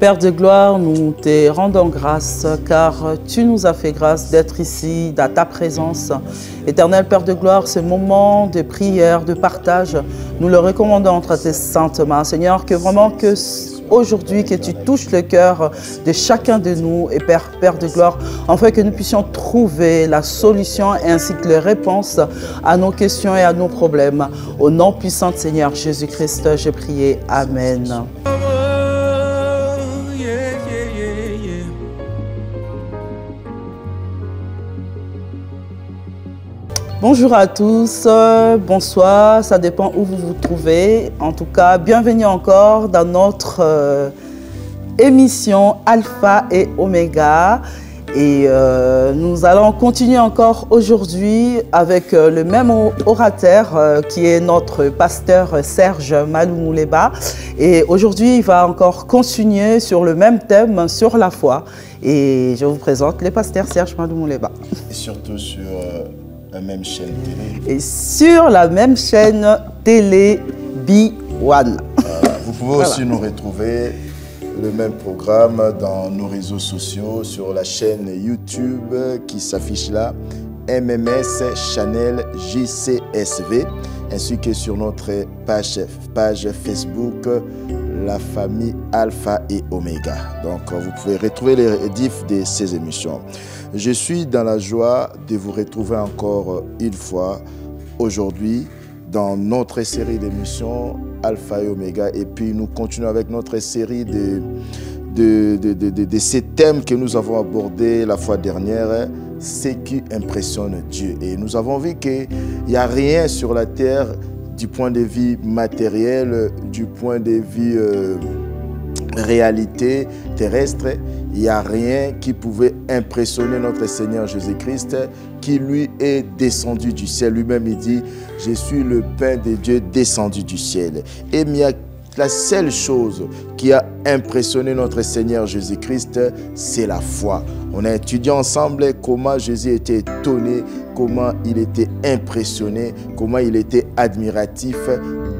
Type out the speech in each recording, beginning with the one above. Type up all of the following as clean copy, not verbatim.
Père de gloire, nous te rendons grâce car tu nous as fait grâce d'être ici, dans ta présence. Éternel Père de gloire, ce moment de prière, de partage, nous le recommandons entre tes saintes mains. Seigneur, que vraiment que aujourd'hui, que tu touches le cœur de chacun de nous et Père de gloire, afin que nous puissions trouver la solution ainsi que les réponses à nos questions et à nos problèmes. Au nom puissant de Seigneur Jésus-Christ, j'ai prié. Amen. Bonjour à tous, bonsoir, ça dépend où vous vous trouvez. En tout cas, bienvenue encore dans notre émission Alpha et Oméga. Et nous allons continuer encore aujourd'hui avec le même orateur qui est notre pasteur Serge Malou-Mouleba. Et aujourd'hui, il va encore continuer sur le même thème, sur la foi. Et je vous présente le pasteur Serge Malou-Mouleba. Et surtout sur la même chaîne télé. Et sur la même chaîne télé B1. Vous pouvez aussi nous retrouver le même programme dans nos réseaux sociaux, sur la chaîne YouTube qui s'affiche là, MMS Channel JCSV, ainsi que sur notre page Facebook, la famille Alpha et Oméga. Donc vous pouvez retrouver les rediffs de ces émissions. Je suis dans la joie de vous retrouver encore une fois aujourd'hui dans notre série d'émissions Alpha et Oméga. Et puis nous continuons avec notre série de ces thèmes que nous avons abordés la fois dernière, ce qui impressionne Dieu. Et nous avons vu qu'il n'y a rien sur la terre du point de vue matériel, du point de vue réalité terrestre, il n'y a rien qui pouvait impressionner notre Seigneur Jésus-Christ, qui lui est descendu du ciel. Lui-même, il dit, je suis le pain de Dieu descendu du ciel. Et il y a la seule chose qui a impressionné notre Seigneur Jésus-Christ, c'est la foi. On a étudié ensemble comment Jésus était étonné, comment il était impressionné, comment il était admiratif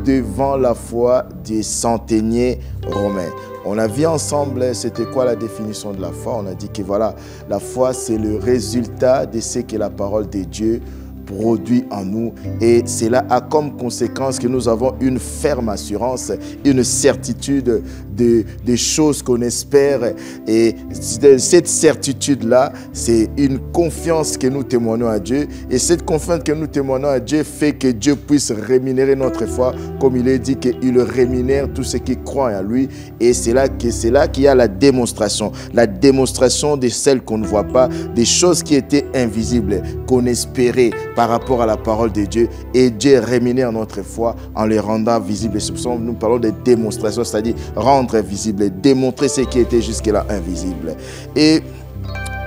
devant la foi des centeniers romains. On a vu ensemble, c'était quoi la définition de la foi? On a dit que voilà, la foi c'est le résultat de ce que la parole de Dieu produit en nous, et cela a comme conséquence que nous avons une ferme assurance, une certitude des choses qu'on espère, et cette certitude-là, c'est une confiance que nous témoignons à Dieu, et cette confiance que nous témoignons à Dieu fait que Dieu puisse rémunérer notre foi, comme il est dit qu'il rémunère tous ceux qui croient en lui, et c'est là qu'il y a la démonstration de celles qu'on ne voit pas, des choses qui étaient invisibles, qu'on espérait par rapport à la parole de Dieu, et Dieu rémunère notre foi en les rendant visibles. C'est pour ça que nous parlons de démonstration, c'est-à-dire rendre visible, démontrer ce qui était jusque-là invisible. Et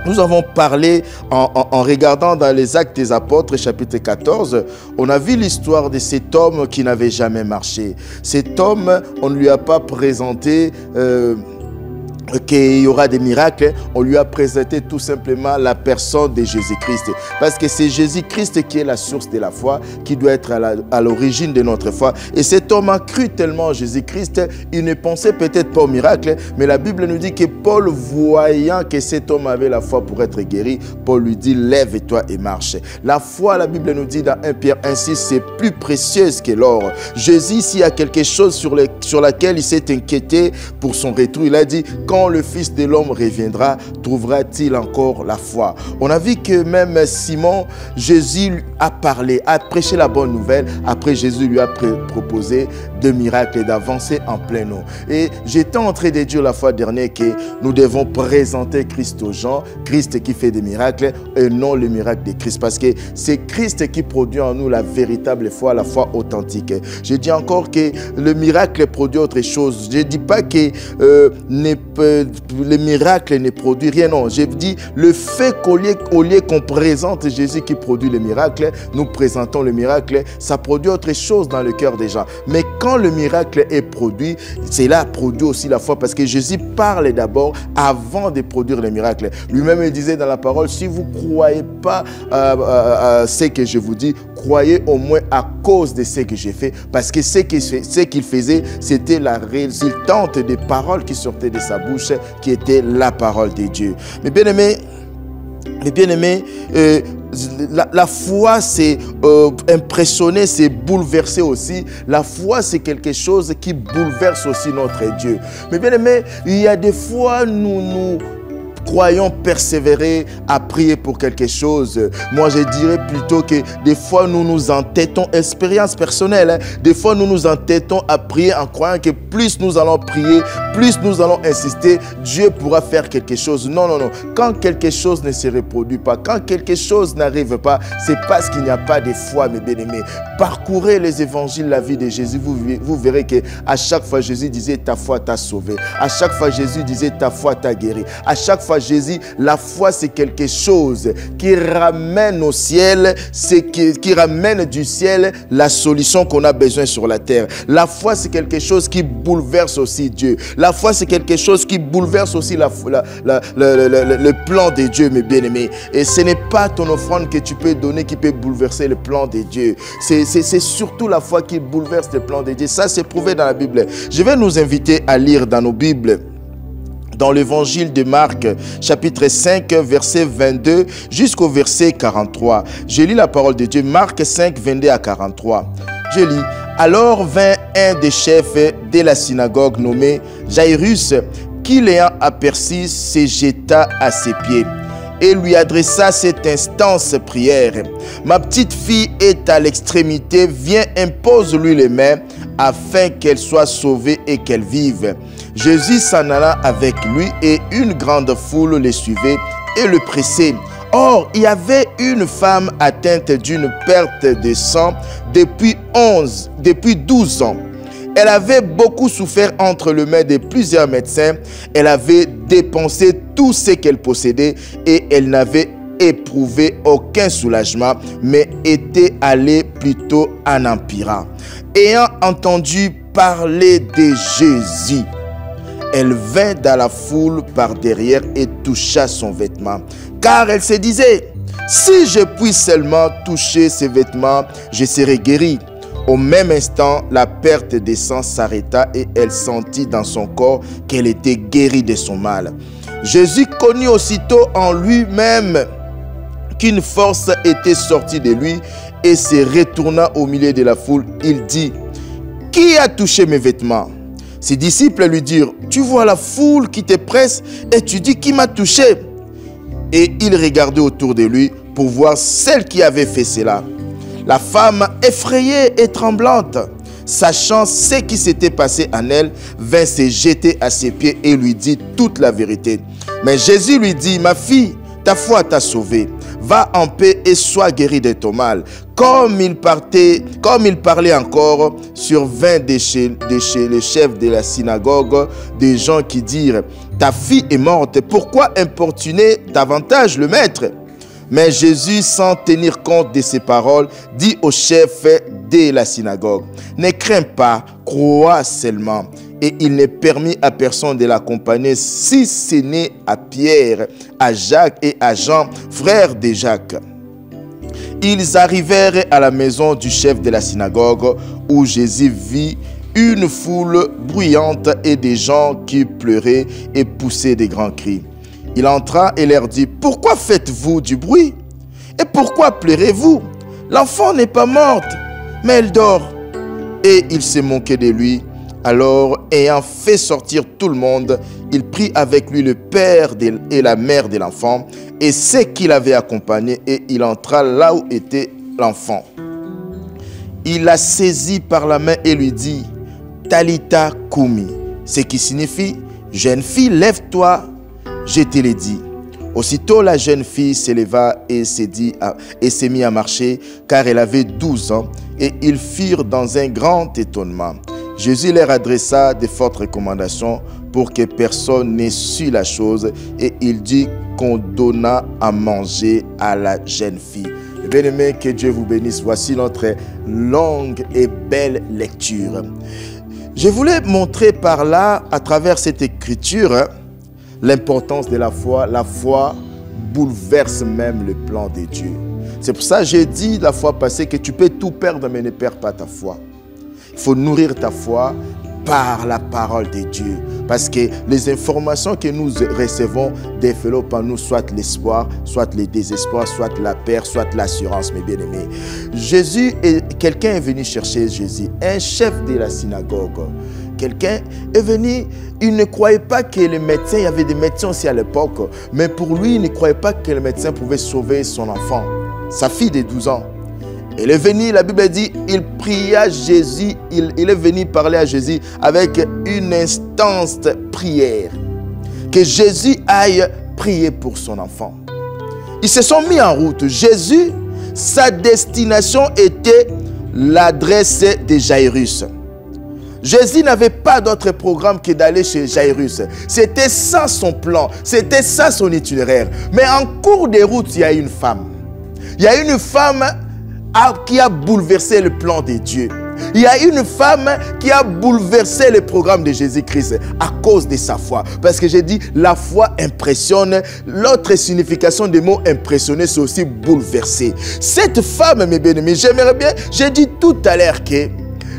nous avons parlé, en regardant dans les Actes des Apôtres, chapitre 14, on a vu l'histoire de cet homme qui n'avait jamais marché. Cet homme, on ne lui a pas présenté qu'il y aura des miracles, on lui a présenté tout simplement la personne de Jésus-Christ. Parce que c'est Jésus-Christ qui est la source de la foi, qui doit être à l'origine de notre foi. Et cet homme a cru tellement en Jésus-Christ, il ne pensait peut-être pas au miracle, mais la Bible nous dit que Paul, voyant que cet homme avait la foi pour être guéri, Paul lui dit, lève-toi et marche. La foi, la Bible nous dit dans 1 Pierre 1,6, c'est plus précieuse que l'or. Jésus, s'il y a quelque chose sur laquelle il s'est inquiété pour son retour, il a dit, quand le Fils de l'homme reviendra, trouvera-t-il encore la foi? On a vu que même Simon, Jésus a parlé, a prêché la bonne nouvelle. Après, Jésus lui a proposé de miracles et d'avancer en plein eau. Et j'étais en train de dire la fois dernière que nous devons présenter Christ aux gens, Christ qui fait des miracles et non le miracle de Christ, parce que c'est Christ qui produit en nous la véritable foi, la foi authentique. Je dis encore que le miracle produit autre chose. Je ne dis pas que le miracle ne produit rien, non. Je dis le fait qu'au lieu qu'on présente Jésus qui produit le miracle, nous présentons le miracle, ça produit autre chose dans le cœur des gens. Mais quand le miracle est produit, cela produit aussi la foi, parce que Jésus parle d'abord avant de produire le miracle. Lui-même il disait dans la parole, si vous ne croyez pas à ce que je vous dis, croyez au moins à cause de ce que j'ai fait, parce que ce qu'il faisait, c'était la résultante des paroles qui sortaient de sa bouche bouche, qui était la parole de Dieu. Mais bien aimé, la foi, c'est impressionner, c'est bouleverser aussi. La foi, c'est quelque chose qui bouleverse aussi notre Dieu. Mais bien aimé, il y a des fois, nous croyons persévérer à prier pour quelque chose. Moi, je dirais plutôt que des fois, nous nous entêtons, expérience personnelle, hein, des fois, nous nous entêtons à prier en croyant que plus nous allons prier, plus nous allons insister, Dieu pourra faire quelque chose. Non, non, non. Quand quelque chose ne se reproduit pas, quand quelque chose n'arrive pas, c'est parce qu'il n'y a pas de foi, mes bien-aimés. Parcourez les évangiles, la vie de Jésus, vous verrez qu'à chaque fois, Jésus disait, ta foi t'a sauvé. À chaque fois, Jésus disait, ta foi t'a guéri. À chaque fois, Jésus, la foi, c'est quelque chose qui ramène au ciel, qui ramène du ciel la solution qu'on a besoin sur la terre. La foi, c'est quelque chose qui bouleverse aussi Dieu. La foi, c'est quelque chose qui bouleverse aussi le plan de Dieu, mes bien-aimés. Et ce n'est pas ton offrande que tu peux donner qui peut bouleverser le plan de Dieu. C'est surtout la foi qui bouleverse le plan de Dieu. Ça, c'est prouvé dans la Bible. Je vais nous inviter à lire dans nos Bibles, dans l'évangile de Marc, chapitre 5, verset 22 jusqu'au verset 43. Je lis la parole de Dieu, Marc 5, 22 à 43. Je lis, alors vint un des chefs de la synagogue nommé Jairus, qui l'ayant aperçu se jeta à ses pieds et lui adressa cette instance prière. Ma petite fille est à l'extrémité, viens, impose-lui les mains afin qu'elle soit sauvée et qu'elle vive. Jésus s'en alla avec lui et une grande foule le suivait et le pressait. Or, il y avait une femme atteinte d'une perte de sang depuis 12 ans. Elle avait beaucoup souffert entre les mains de plusieurs médecins. Elle avait dépensé tout ce qu'elle possédait et elle n'avait éprouvé aucun soulagement, mais était allée plutôt en empirant. Ayant entendu parler de Jésus, elle vint dans la foule par derrière et toucha son vêtement. Car elle se disait, si je puis seulement toucher ses vêtements, je serai guérie. Au même instant, la perte de sang s'arrêta et elle sentit dans son corps qu'elle était guérie de son mal. Jésus connut aussitôt en lui-même qu'une force était sortie de lui et se retourna au milieu de la foule. Il dit, « Qui a touché mes vêtements ?» Ses disciples lui dirent, « Tu vois la foule qui te presse et tu dis, qui m'a touché ?» Et il regardait autour de lui pour voir celle qui avait fait cela. La femme, effrayée et tremblante, sachant ce qui s'était passé en elle, vint se jeter à ses pieds et lui dit toute la vérité. Mais Jésus lui dit, ma fille, ta foi t'a sauvée. Va en paix et sois guérie de ton mal. Comme il parlait encore, survint de chez le chef de la synagogue des gens qui dirent, ta fille est morte, pourquoi importuner davantage le maître? Mais Jésus, sans tenir compte de ces paroles, dit au chef de la synagogue, ne crains pas, crois seulement. Et il ne permit à personne de l'accompagner, si ce n'est à Pierre, à Jacques et à Jean, frères de Jacques. Ils arrivèrent à la maison du chef de la synagogue, où Jésus vit une foule bruyante et des gens qui pleuraient et poussaient de grands cris. Il entra et leur dit, « Pourquoi faites-vous du bruit? Et pourquoi pleurez-vous? L'enfant n'est pas morte, mais elle dort. » Et il se moquait de lui. Alors, ayant fait sortir tout le monde, il prit avec lui le père et la mère de l'enfant et ceux qui l'avaient accompagné, et il entra là où était l'enfant. Il la saisit par la main et lui dit, « Talita Kumi », ce qui signifie, « Jeune fille, lève-toi ». Je te l'ai dit. Aussitôt, la jeune fille s'éleva et s'est mise à marcher, car elle avait 12 ans, et ils furent dans un grand étonnement. Jésus leur adressa de fortes recommandations pour que personne n'ait su la chose, et il dit qu'on donna à manger à la jeune fille. Bien-aimés, que Dieu vous bénisse. Voici notre longue et belle lecture. Je voulais montrer par là, à travers cette écriture, l'importance de la foi. La foi bouleverse même le plan de Dieu. C'est pour ça que j'ai dit la fois passée que tu peux tout perdre, mais ne perds pas ta foi. Il faut nourrir ta foi par la parole de Dieu. Parce que les informations que nous recevons développent en nous soit l'espoir, soit le désespoir, soit la peur, soit l'assurance, mes bien-aimés. Quelqu'un est venu chercher Jésus, un chef de la synagogue. Quelqu'un est venu, il ne croyait pas que les médecins, il y avait des médecins aussi à l'époque, mais pour lui, il ne croyait pas que le médecin pouvait sauver son enfant, sa fille de 12 ans. Il est venu, la Bible dit, il pria Jésus, il est venu parler à Jésus avec une instance prière. Que Jésus aille prier pour son enfant. Ils se sont mis en route. Jésus, sa destination était l'adresse de Jairus. Jésus n'avait pas d'autre programme que d'aller chez Jairus. C'était ça son plan, c'était ça son itinéraire. Mais en cours de route, il y a une femme. Il y a une femme qui a bouleversé le plan de Dieu. Il y a une femme qui a bouleversé le programme de Jésus-Christ à cause de sa foi. Parce que j'ai dit, la foi impressionne. L'autre signification des mots impressionner, c'est aussi bouleverser. Cette femme, mes bien-aimés, j'aimerais bien, j'ai dit tout à l'heure que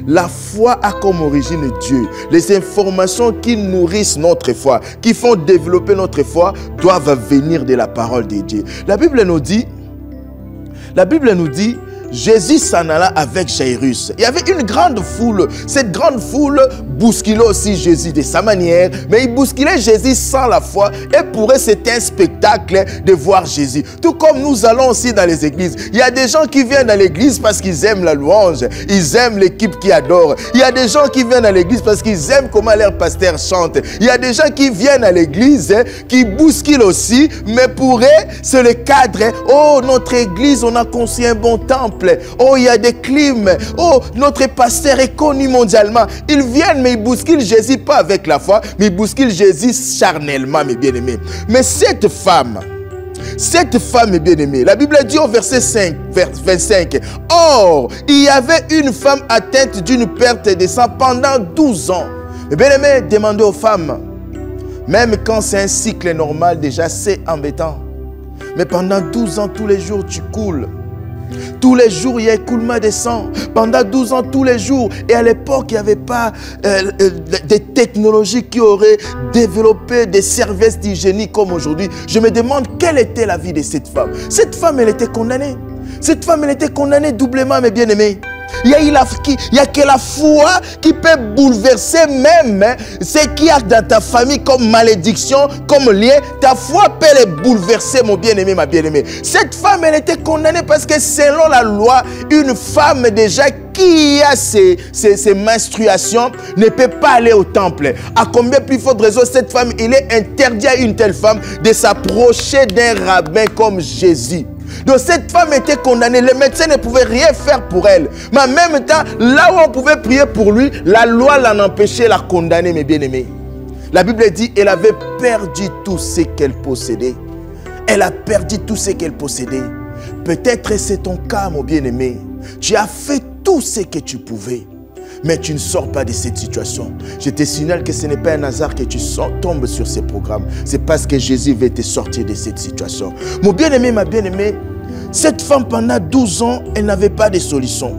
la foi a comme origine Dieu. Les informations qui nourrissent notre foi, qui font développer notre foi, doivent venir de la parole de Dieu. La Bible nous dit, Jésus s'en alla avec Jairus. Il y avait une grande foule. Cette grande foule bousculait aussi Jésus de sa manière, mais il bousculait Jésus sans la foi. Et pour eux, c'était un spectacle de voir Jésus. Tout comme nous allons aussi dans les églises. Il y a des gens qui viennent dans l'église parce qu'ils aiment la louange. Ils aiment l'équipe qui adore. Il y a des gens qui viennent à l'église parce qu'ils aiment comment leur pasteur chante. Il y a des gens qui viennent à l'église, qui bousculent aussi, mais pour eux, c'est le cadre. Oh, notre église, on a construit un bon temple. Oh, il y a des clims. Oh, notre pasteur est connu mondialement. Ils viennent, mais ils bousculent Jésus pas avec la foi, mais ils bousculent Jésus charnellement, mes bien-aimés. Mais cette femme est bien-aimée. La Bible dit au verset 25, « Or, il y avait une femme atteinte d'une perte de sang pendant 12 ans. » Mes bien-aimés, demandez aux femmes, même quand c'est un cycle normal, déjà c'est embêtant. Mais pendant 12 ans, tous les jours, tu coules. Tous les jours, il y a écoulement de sang. Pendant 12 ans, tous les jours. Et à l'époque, il n'y avait pas des technologies qui auraient développé des services d'hygiène comme aujourd'hui. Je me demande quelle était la vie de cette femme. Cette femme, elle était condamnée. Cette femme, elle était condamnée doublement, mes bien-aimés. Il y a que la foi qui peut bouleverser même ce qu'il y a dans ta famille comme malédiction, comme lien. Ta foi peut les bouleverser, mon bien-aimé, ma bien-aimée. Cette femme, elle était condamnée parce que selon la loi, une femme déjà qui a ses menstruations ne peut pas aller au temple. À combien plus forte raison cette femme, il est interdit à une telle femme de s'approcher d'un rabbin comme Jésus. Donc cette femme était condamnée, les médecins ne pouvaient rien faire pour elle. Mais en même temps, là où on pouvait prier pour lui, la loi l'en empêchait, la condamner, mes bien-aimés. La Bible dit, elle avait perdu tout ce qu'elle possédait. Elle a perdu tout ce qu'elle possédait. Peut-être c'est ton cas, mon bien-aimé. Tu as fait tout ce que tu pouvais, mais tu ne sors pas de cette situation. Je te signale que ce n'est pas un hasard que tu tombes sur ces programmes. C'est parce que Jésus veut te sortir de cette situation. Mon bien-aimé, ma bien-aimée, cette femme pendant 12 ans, elle n'avait pas de solution.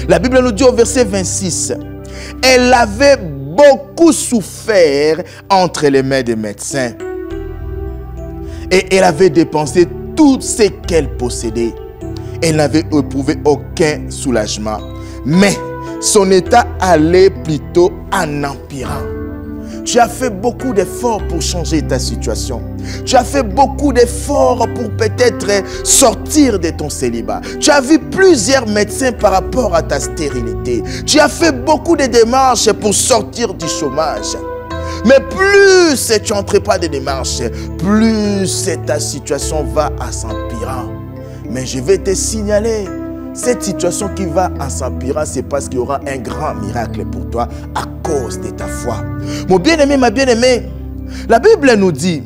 La Bible nous dit au verset 26, elle avait beaucoup souffert entre les mains des médecins. Et elle avait dépensé tout ce qu'elle possédait. Elle n'avait éprouvé aucun soulagement. Mais son état allait plutôt en empirant. Tu as fait beaucoup d'efforts pour changer ta situation. Tu as fait beaucoup d'efforts pour peut-être sortir de ton célibat. Tu as vu plusieurs médecins par rapport à ta stérilité. Tu as fait beaucoup de démarches pour sortir du chômage. Mais plus tu n'entreprends pas de démarches, plus ta situation va en s'empirant. Mais je vais te signaler, cette situation qui va en s'empirant, c'est parce qu'il y aura un grand miracle pour toi à cause de ta foi. Mon bien-aimé, ma bien-aimée, la Bible nous dit,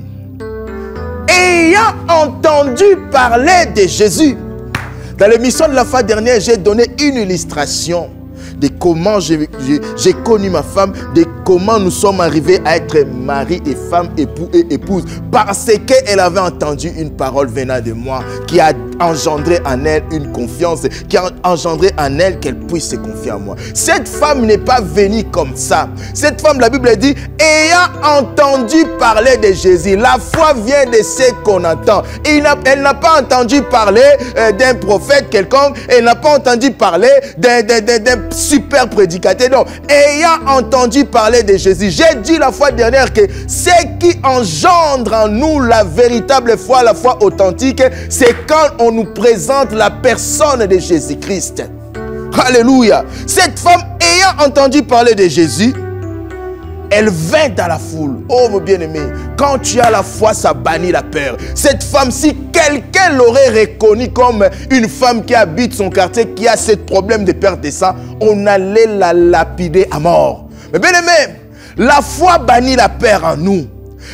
ayant entendu parler de Jésus, dans l'émission de la fois dernière, j'ai donné une illustration de comment j'ai connu ma femme, de comment nous sommes arrivés à être mari et femme, époux et épouse, parce qu'elle avait entendu une parole venant de moi qui a engendré en elle une confiance, qui a engendré en elle qu'elle puisse se confier en moi. Cette femme n'est pas venue comme ça. Cette femme, la Bible dit, ayant entendu parler de Jésus. La foi vient de ce qu'on entend. Elle n'a pas entendu parler d'un prophète quelconque, elle n'a pas entendu parler d'un super prédicateur. Non, ayant entendu parler de Jésus. J'ai dit la fois dernière que ce qui engendre en nous la véritable foi, la foi authentique, c'est quand on nous présente la personne de Jésus-Christ. Alléluia. Cette femme, ayant entendu parler de Jésus, elle vint dans la foule. Oh mon bien-aimé, quand tu as la foi, ça bannit la peur. Cette femme, si quelqu'un l'aurait reconnue comme une femme qui habite son quartier, qui a ce problème de perte de sang, on allait la lapider à mort. Mais bien-aimé, la foi bannit la peur en nous.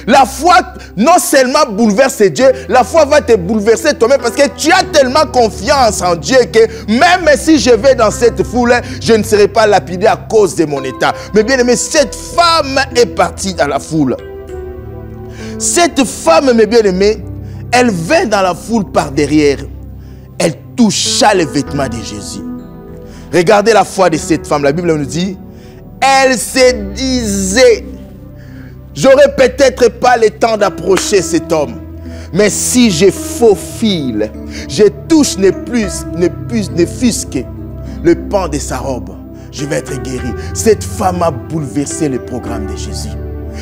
La foi non seulement bouleverse Dieu, la foi va te bouleverser toi-même parce que tu as tellement confiance en Dieu que même si je vais dans cette foule, je ne serai pas lapidé à cause de mon état. Mais bien aimé, cette femme est partie dans la foule. Cette femme, mes bien-aimés, elle vint dans la foule par derrière. Elle toucha les vêtements de Jésus. Regardez la foi de cette femme. La Bible nous dit, elle se disait, j'aurais peut-être pas le temps d'approcher cet homme. Mais si je faufile, je touche ne fût-ce que le pan de sa robe, je vais être guéri. Cette femme a bouleversé le programme de Jésus.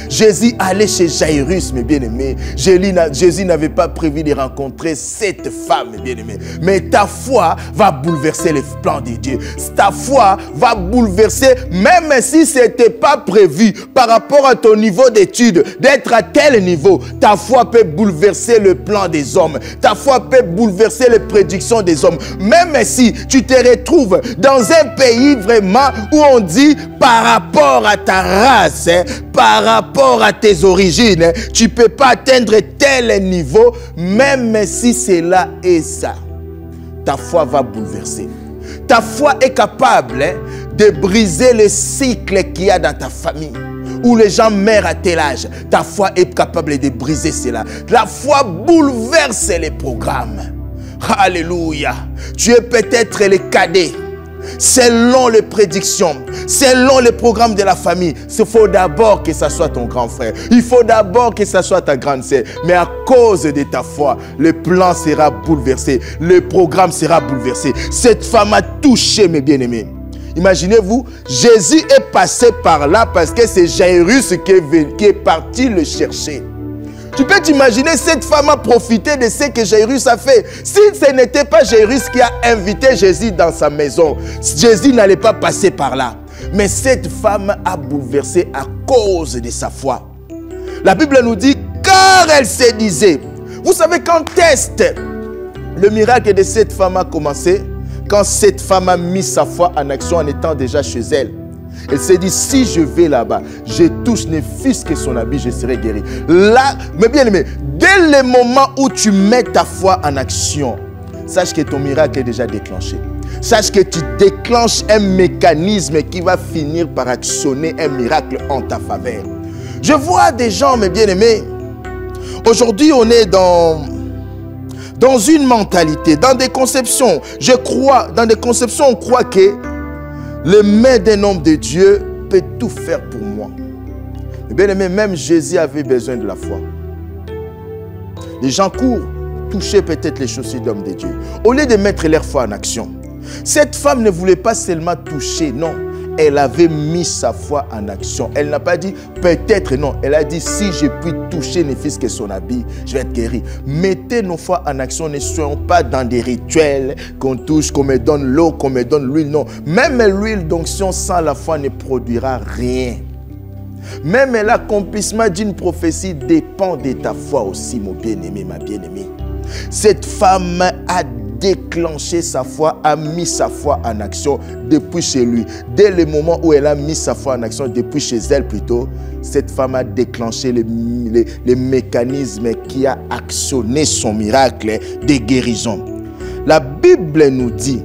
Jésus allait chez Jairus, mes bien-aimés. Jésus n'avait pas prévu de rencontrer cette femme, mes bien-aimés. Mais ta foi va bouleverser les plans de Dieu. Ta foi va bouleverser, même si ce n'était pas prévu par rapport à ton niveau d'études, d'être à tel niveau. Ta foi peut bouleverser le plan des hommes. Ta foi peut bouleverser les prédictions des hommes. Même si tu te retrouves dans un pays vraiment où on dit par rapport à ta race, par rapport à tes origines, tu ne peux pas atteindre tel niveau, même si cela est ça. Ta foi va bouleverser. Ta foi est capable de briser le cycle qu'il y a dans ta famille, où les gens meurent à tel âge. Ta foi est capable de briser cela. La foi bouleverse les programmes. Alléluia. Tu es peut-être le cadet. Selon les prédictions, selon les programmes de la famille, il faut d'abord que ce soit ton grand frère. Il faut d'abord que ce soit ta grande sœur. Mais à cause de ta foi, le plan sera bouleversé. Le programme sera bouleversé. Cette femme a touché, mes bien-aimés. Imaginez-vous, Jésus est passé par là parce que c'est Jairus qui est parti le chercher. Tu peux t'imaginer, cette femme a profité de ce que Jairus a fait. Si ce n'était pas Jairus qui a invité Jésus dans sa maison, Jésus n'allait pas passer par là. Mais cette femme a bouleversé à cause de sa foi. La Bible nous dit, car elle se disait. Vous savez quand le miracle de cette femme a commencé? Quand cette femme a mis sa foi en action en étant déjà chez elle. Elle s'est dit, si je vais là-bas, je touche ne fût-ce que son habit, je serai guéri. Là, mais bien aimé, dès le moment où tu mets ta foi en action, sache que ton miracle est déjà déclenché. Sache que tu déclenches un mécanisme qui va finir par actionner un miracle en ta faveur. Je vois des gens, mes bien-aimés, aujourd'hui on est dans une mentalité, dans des conceptions. Je crois, dans des conceptions, on croit que le main d'un homme de Dieu peut tout faire pour moi. Bien aimé, même Jésus avait besoin de la foi. Les gens courent, toucher peut-être les chaussures d'hommes de Dieu, au lieu de mettre leur foi en action. Cette femme ne voulait pas seulement toucher, non. Elle avait mis sa foi en action. Elle n'a pas dit peut-être, non. Elle a dit si je puis toucher ne fût-ce que son habit, je vais être guéri. Mettez nos foi en action. Ne soyons pas dans des rituels qu'on touche, qu'on me donne l'eau, qu'on me donne l'huile. Non. Même l'huile d'onction sans la foi ne produira rien. Même l'accomplissement d'une prophétie dépend de ta foi aussi, mon bien-aimé, ma bien-aimée. Cette femme a déclenché sa foi, a mis sa foi en action depuis chez lui. Dès le moment où elle a mis sa foi en action, depuis chez elle plutôt, cette femme a déclenché les mécanismes qui a actionné son miracle de guérison. La Bible nous dit,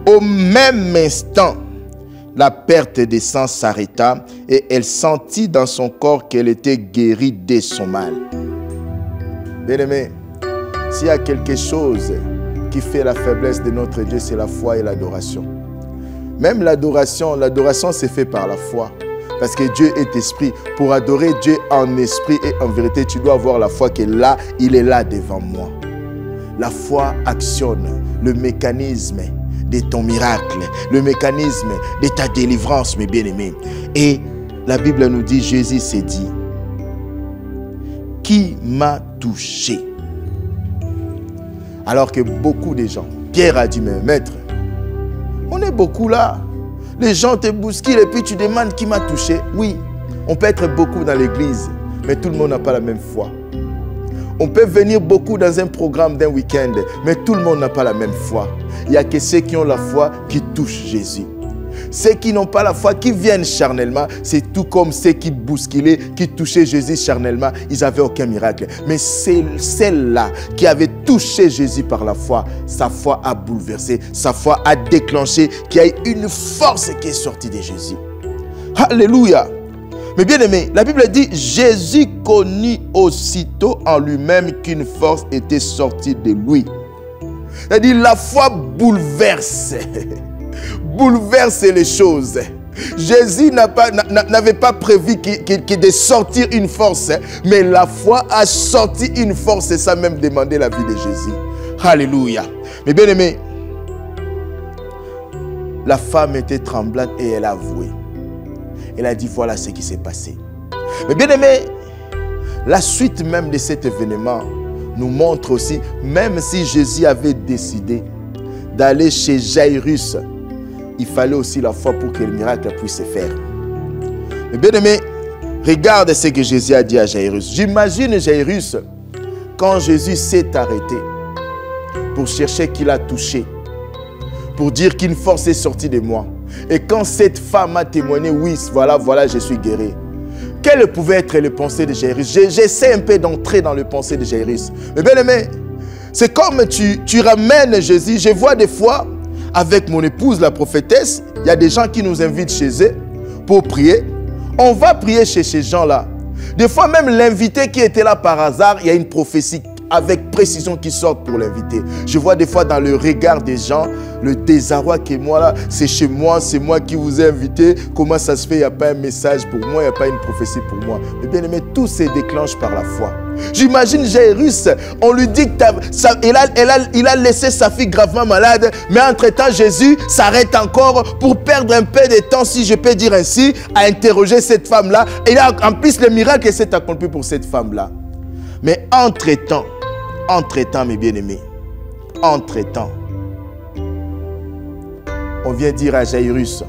au même instant, la perte de sang s'arrêta et elle sentit dans son corps qu'elle était guérie de son mal. Bien-aimé, s'il y a quelque chose qui fait la faiblesse de notre Dieu, c'est la foi et l'adoration. Même l'adoration c'est fait par la foi. Parce que Dieu est esprit. Pour adorer Dieu en esprit et en vérité, tu dois avoir la foi qui est là, il est là devant moi. La foi actionne le mécanisme de ton miracle, le mécanisme de ta délivrance, mes bien-aimés. Et la Bible nous dit, Jésus s'est dit, qui m'a touché? Alors que beaucoup de gens, Pierre a dit, mais maître, on est beaucoup là. Les gens te bousculent et puis tu demandes qui m'a touché. Oui, on peut être beaucoup dans l'église, mais tout le monde n'a pas la même foi. On peut venir beaucoup dans un programme d'un week-end, mais tout le monde n'a pas la même foi. Il n'y a que ceux qui ont la foi qui touchent Jésus. Ceux qui n'ont pas la foi, qui viennent charnellement, c'est tout comme ceux qui bousculaient, qui touchaient Jésus charnellement, ils n'avaient aucun miracle. Mais c'est celle-là qui avait touché Jésus par la foi, sa foi a bouleversé, sa foi a déclenché, qu'il y a une force qui est sortie de Jésus. Alléluia! Mais bien aimé, la Bible dit, Jésus connut aussitôt en lui-même qu'une force était sortie de lui. C'est-à-dire, la foi bouleverse les choses. Jésus n'avait pas prévu de sortir une force, mais la foi a sorti une force et ça a même demandé la vie de Jésus. Alléluia. Mais bien aimé, la femme était tremblante et elle a avoué. Elle a dit, voilà ce qui s'est passé. Mais bien aimé, la suite même de cet événement nous montre aussi, même si Jésus avait décidé d'aller chez Jairus, il fallait aussi la foi pour que le miracle puisse se faire. Mais bien aimé, regarde ce que Jésus a dit à Jairus. J'imagine Jairus, quand Jésus s'est arrêté pour chercher qui l'a touché, pour dire qu'une force est sortie de moi. Et quand cette femme a témoigné, oui, voilà, je suis guéri. Quelles pouvaient être les pensées de Jairus? J'essaie un peu d'entrer dans les pensées de Jairus. Mais bien aimé, c'est comme tu ramènes Jésus. Je vois des fois, avec mon épouse, la prophétesse, il y a des gens qui nous invitent chez eux pour prier. On va prier chez ces gens-là. Des fois, même l'invité qui était là par hasard, il y a une prophétie avec précision qui sort pour l'inviter. Je vois des fois dans le regard des gens, le désarroi que moi là, c'est chez moi, c'est moi qui vous ai invité. Comment ça se fait, il n'y a pas un message pour moi, il n'y a pas une prophétie pour moi. Mais bien aimé, tout se déclenche par la foi. J'imagine Jairus, on lui dit qu'il a laissé sa fille gravement malade, mais entre-temps Jésus s'arrête encore pour perdre un peu de temps, si je peux dire ainsi, à interroger cette femme-là. Et là, en plus, le miracle s'est accompli pour cette femme-là. Mais entre-temps, mes bien-aimés, entre-temps, on vient dire à Jairus,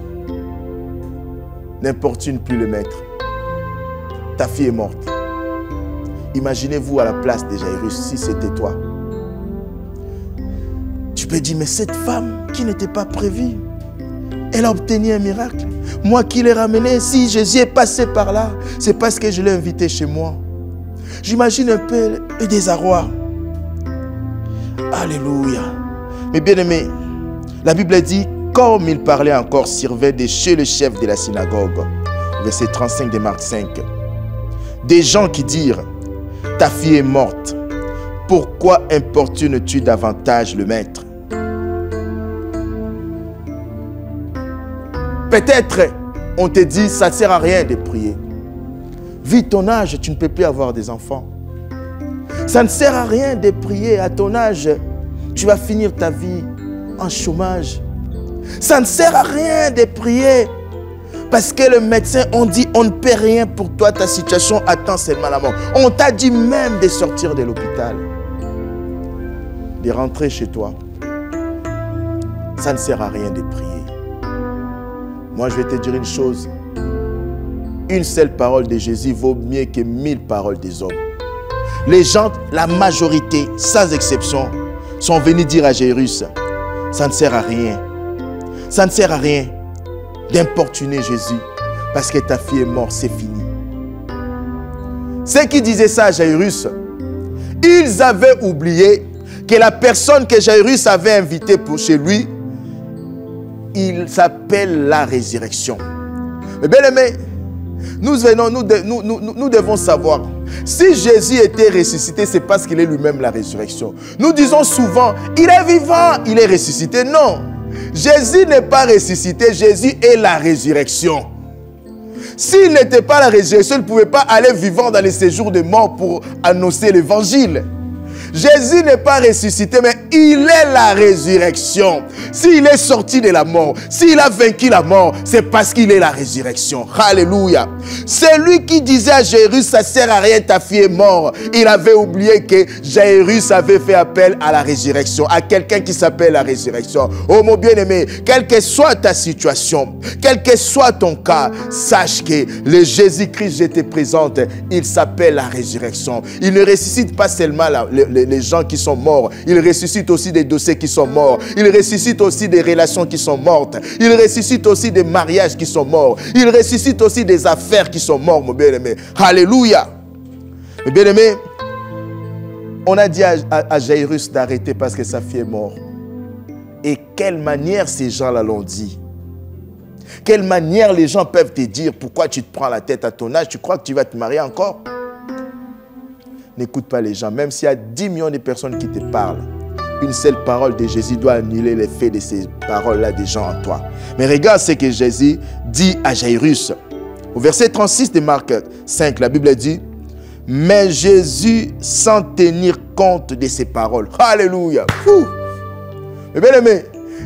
n'importune plus le maître, ta fille est morte. Imaginez-vous à la place de Jairus, si c'était toi. Tu peux dire, mais cette femme qui n'était pas prévue, elle a obtenu un miracle. Moi qui l'ai ramenée, si Jésus est passé par là, c'est parce que je l'ai invité chez moi. J'imagine un peu le désarroi. Alléluia. Mais bien aimé, la Bible dit, comme il parlait encore, servait de chez le chef de la synagogue. Verset 35 de Marc 5. Des gens qui dirent, ta fille est morte. Pourquoi importunes-tu davantage le maître? Peut-être on te dit, ça ne sert à rien de prier. Vu ton âge, tu ne peux plus avoir des enfants. Ça ne sert à rien de prier. À ton âge, tu vas finir ta vie en chômage. Ça ne sert à rien de prier. Parce que le médecin, on dit, on ne peut rien pour toi, ta situation attend seulement la mort. On t'a dit même de sortir de l'hôpital, de rentrer chez toi. Ça ne sert à rien de prier. Moi, je vais te dire une chose. Une seule parole de Jésus vaut mieux que 1000 paroles des hommes. Les gens, la majorité, sans exception, sont venus dire à Jairus, ça ne sert à rien. Ça ne sert à rien d'importuner Jésus parce que ta fille est morte, c'est fini. Ceux qui disaient ça à Jairus, ils avaient oublié que la personne que Jairus avait invitée pour chez lui, il s'appelle la résurrection. Mais bien aimé, nous devons savoir, si Jésus était ressuscité, c'est parce qu'il est lui-même la résurrection. Nous disons souvent, il est vivant, il est ressuscité. Non, Jésus n'est pas ressuscité, Jésus est la résurrection. S'il n'était pas la résurrection, il ne pouvait pas aller vivant dans les séjours des morts pour annoncer l'évangile. Jésus n'est pas ressuscité, mais il est la résurrection. S'il est sorti de la mort, s'il a vaincu la mort, c'est parce qu'il est la résurrection. Alléluia. C'est lui qui disait à Jairus, ça ne sert à rien, ta fille est morte. Il avait oublié que Jairus avait fait appel à la résurrection, à quelqu'un qui s'appelle la résurrection. Oh mon bien-aimé, quelle que soit ta situation, quel que soit ton cas, sache que le Jésus-Christ, je te présente, il s'appelle la résurrection. Il ne ressuscite pas seulement les gens qui sont morts, il ressuscite aussi des dossiers qui sont morts, il ressuscite aussi des relations qui sont mortes, il ressuscite aussi des mariages qui sont morts, il ressuscite aussi des affaires qui sont mortes, mon bien-aimé. Alléluia. Mes bien-aimés, on a dit à Jairus d'arrêter parce que sa fille est morte. Et quelle manière ces gens-là l'ont dit. Quelle manière les gens peuvent te dire, pourquoi tu te prends la tête à ton âge, tu crois que tu vas te marier encore? N'écoute pas les gens, même s'il y a 10 millions de personnes qui te parlent. Une seule parole de Jésus doit annuler l'effet de ces paroles-là des gens en toi. Mais regarde ce que Jésus dit à Jairus. Au verset 36 de Marc 5, la Bible dit, « Mais Jésus, sans tenir compte de ces paroles. » Alléluia. Mais bien aimé,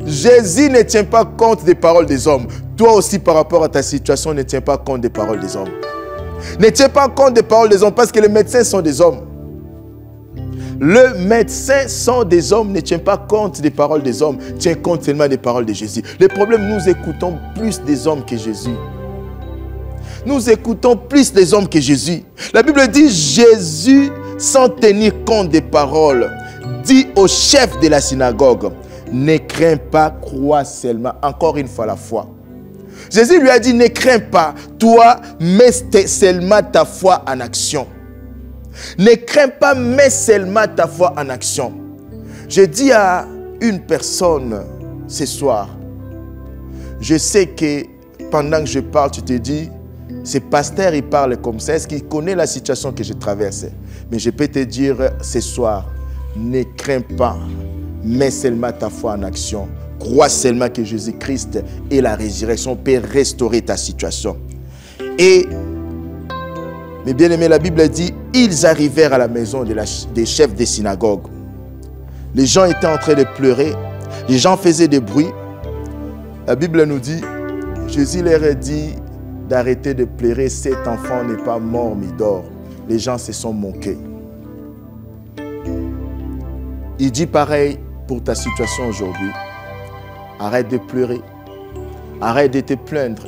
Jésus ne tient pas compte des paroles des hommes. Toi aussi, par rapport à ta situation, ne tiens pas compte des paroles des hommes. Ne tiens pas compte des paroles des hommes parce que les médecins sont des hommes. Les médecins sont des hommes, ne tiens pas compte des paroles des hommes, tiens compte seulement des paroles de Jésus. Le problème, nous écoutons plus des hommes que Jésus. Nous écoutons plus des hommes que Jésus. La Bible dit, Jésus, sans tenir compte des paroles, dit au chef de la synagogue, ne crains pas, crois seulement. Encore une fois la foi. Jésus lui a dit, ne crains pas, toi, mets seulement ta foi en action. Ne crains pas, mets seulement ta foi en action. Je dis à une personne ce soir, je sais que pendant que je parle, tu te dis, ce pasteur, il parle comme ça, est-ce qu'il connaît la situation que je traverse? Mais je peux te dire ce soir, ne crains pas, mets seulement ta foi en action. Crois seulement que Jésus-Christ et la résurrection peut restaurer ta situation. Et, mes bien-aimés, la Bible dit, ils arrivèrent à la maison des chefs des synagogues. Les gens étaient en train de pleurer, les gens faisaient des bruits. La Bible nous dit, Jésus leur a dit d'arrêter de pleurer, cet enfant n'est pas mort mais dort. Les gens se sont moqués. Il dit pareil pour ta situation aujourd'hui. Arrête de pleurer. Arrête de te plaindre.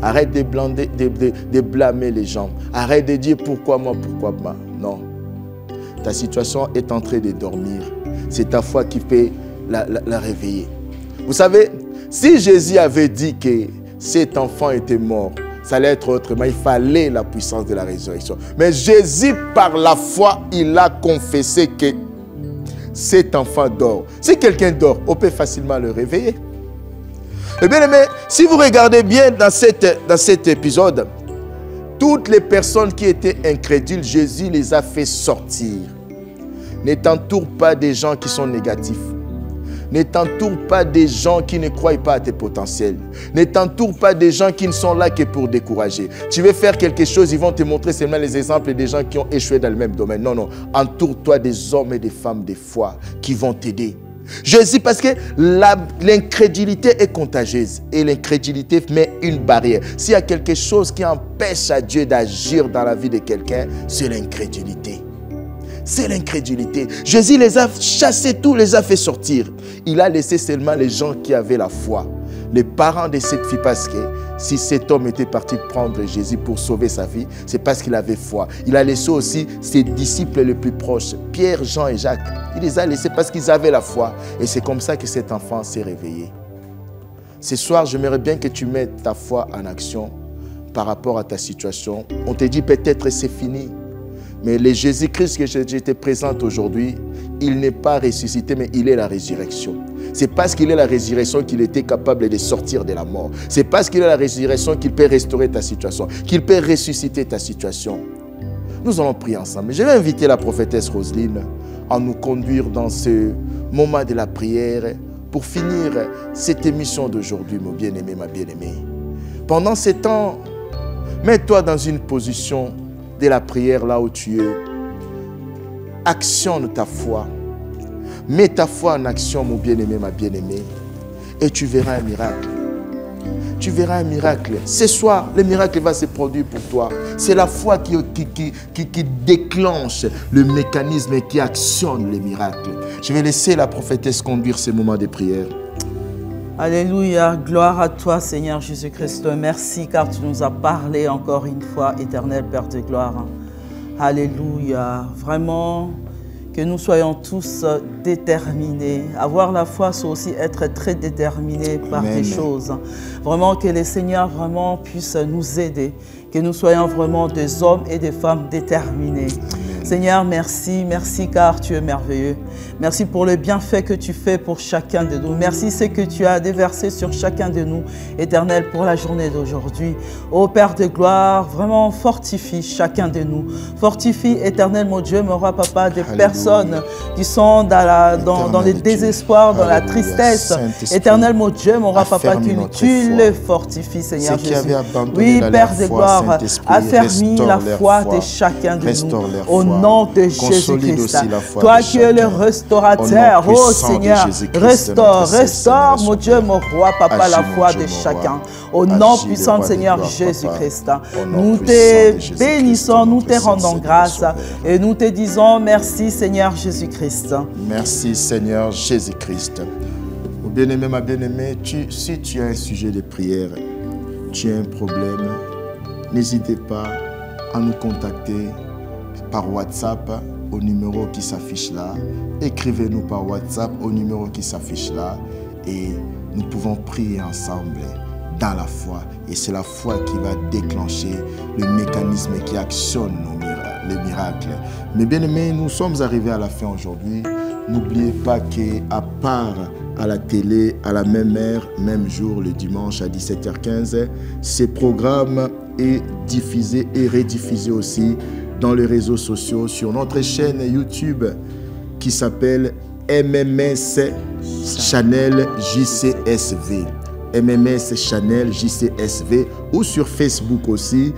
Arrête de blâmer les gens. Arrête de dire pourquoi moi, pourquoi moi. Non. Ta situation est en train de dormir. C'est ta foi qui peut la réveiller. Vous savez, si Jésus avait dit que cet enfant était mort, ça allait être autrement. Il fallait la puissance de la résurrection. Mais Jésus, par la foi, il a confessé que cet enfant dort. Si quelqu'un dort, on peut facilement le réveiller. Et bien aimé, si vous regardez bien dans cet épisode, toutes les personnes qui étaient incrédules, Jésus les a fait sortir. Ne t'entoure pas des gens qui sont négatifs. Ne t'entoure pas des gens qui ne croient pas à tes potentiels. Ne t'entoure pas des gens qui ne sont là que pour décourager. Tu veux faire quelque chose, ils vont te montrer seulement les exemples des gens qui ont échoué dans le même domaine. Non, non. Entoure-toi des hommes et des femmes de foi qui vont t'aider. Jésus, parce que l'incrédulité est contagieuse et l'incrédulité met une barrière. S'il y a quelque chose qui empêche à Dieu d'agir dans la vie de quelqu'un, c'est l'incrédulité. C'est l'incrédulité. Jésus les a chassés, tous les a fait sortir. Il a laissé seulement les gens qui avaient la foi. Les parents de cette fille, parce que si cet homme était parti prendre Jésus pour sauver sa vie, c'est parce qu'il avait foi. Il a laissé aussi ses disciples les plus proches, Pierre, Jean et Jacques. Il les a laissés parce qu'ils avaient la foi. Et c'est comme ça que cet enfant s'est réveillé. Ce soir, j'aimerais bien que tu mettes ta foi en action par rapport à ta situation. On te dit peut-être c'est fini. Mais le Jésus-Christ que je te présente aujourd'hui, il n'est pas ressuscité, mais il est la résurrection. C'est parce qu'il est la résurrection qu'il était capable de sortir de la mort. C'est parce qu'il est la résurrection qu'il peut restaurer ta situation, qu'il peut ressusciter ta situation. Nous allons prier ensemble. Je vais inviter la prophétesse Roselyne à nous conduire dans ce moment de la prière pour finir cette émission d'aujourd'hui, mon bien-aimé, ma bien-aimée. Pendant ce temps, mets-toi dans une position de la prière là où tu es. Actionne ta foi. Mets ta foi en action, mon bien-aimé, ma bien-aimée. Et tu verras un miracle. Tu verras un miracle. Ce soir, le miracle va se produire pour toi. C'est la foi qui déclenche le mécanisme et qui actionne le miracle. Je vais laisser la prophétesse conduire ces moments de prière. Alléluia, gloire à toi Seigneur Jésus-Christ. Merci car tu nous as parlé encore une fois, éternel Père de gloire. Alléluia, vraiment que nous soyons tous déterminés. Avoir la foi, c'est aussi être très déterminé par des choses. Vraiment que le Seigneur vraiment puisse nous aider, que nous soyons vraiment des hommes et des femmes déterminés. Seigneur, merci, merci car tu es merveilleux. Merci pour le bienfait que tu fais pour chacun de nous. Merci ce que tu as déversé sur chacun de nous, Éternel, pour la journée d'aujourd'hui. Ô Père de gloire, vraiment fortifie chacun de nous. Fortifie, Éternel, mon Dieu, mon roi, papa, des personnes qui sont dans le désespoir, dans la tristesse. Éternel, mon Dieu, mon roi, papa, tu les fortifies, Seigneur Jésus. Oui, Père de gloire, affermis la foi de chacun de nous. Au nom de Jésus-Christ. Toi qui es le restaurateur, oh Seigneur, restaure, mon Dieu, mon roi, papa, la foi de chacun. Au nom puissant de Seigneur Jésus-Christ. Nous te bénissons, nous te rendons grâce et nous te disons merci Seigneur Jésus-Christ. Merci Seigneur Jésus-Christ. Bien-aimé, ma bien-aimée, si tu as un sujet de prière, tu as un problème, n'hésitez pas à nous contacter par WhatsApp au numéro qui s'affiche là. Écrivez-nous par WhatsApp au numéro qui s'affiche là et nous pouvons prier ensemble dans la foi. Et c'est la foi qui va déclencher le mécanisme qui actionne les miracles. Mais bien aimés, nous sommes arrivés à la fin aujourd'hui. N'oubliez pas qu'à part à la télé, à la même heure, même jour, le dimanche à 17h15, ce programme est diffusé et rediffusé aussi dans les réseaux sociaux, sur notre chaîne YouTube qui s'appelle MMS Channel JCSV. MMS Channel JCSV ou sur Facebook aussi,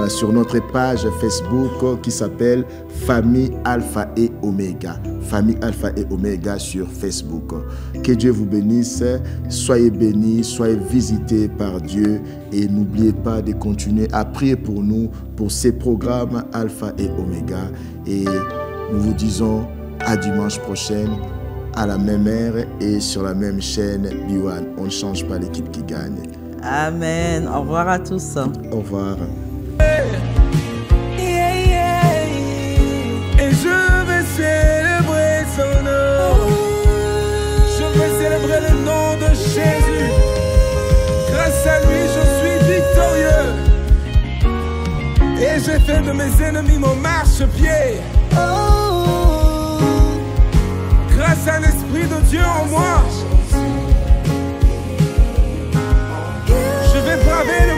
sur notre page Facebook qui s'appelle Famille Alpha et Oméga. Famille Alpha et Oméga sur Facebook. Que Dieu vous bénisse, soyez bénis, soyez visités par Dieu et n'oubliez pas de continuer à prier pour nous, pour ces programmes Alpha et Oméga. Et nous vous disons à dimanche prochain, à la même heure et sur la même chaîne B1. On ne change pas l'équipe qui gagne. Amen. Au revoir à tous. Au revoir. Et je vais célébrer son nom. Je vais célébrer le nom de Jésus. Grâce à lui, je suis victorieux. Et j'ai fait de mes ennemis mon marchepied. Grâce à l'Esprit de Dieu en moi,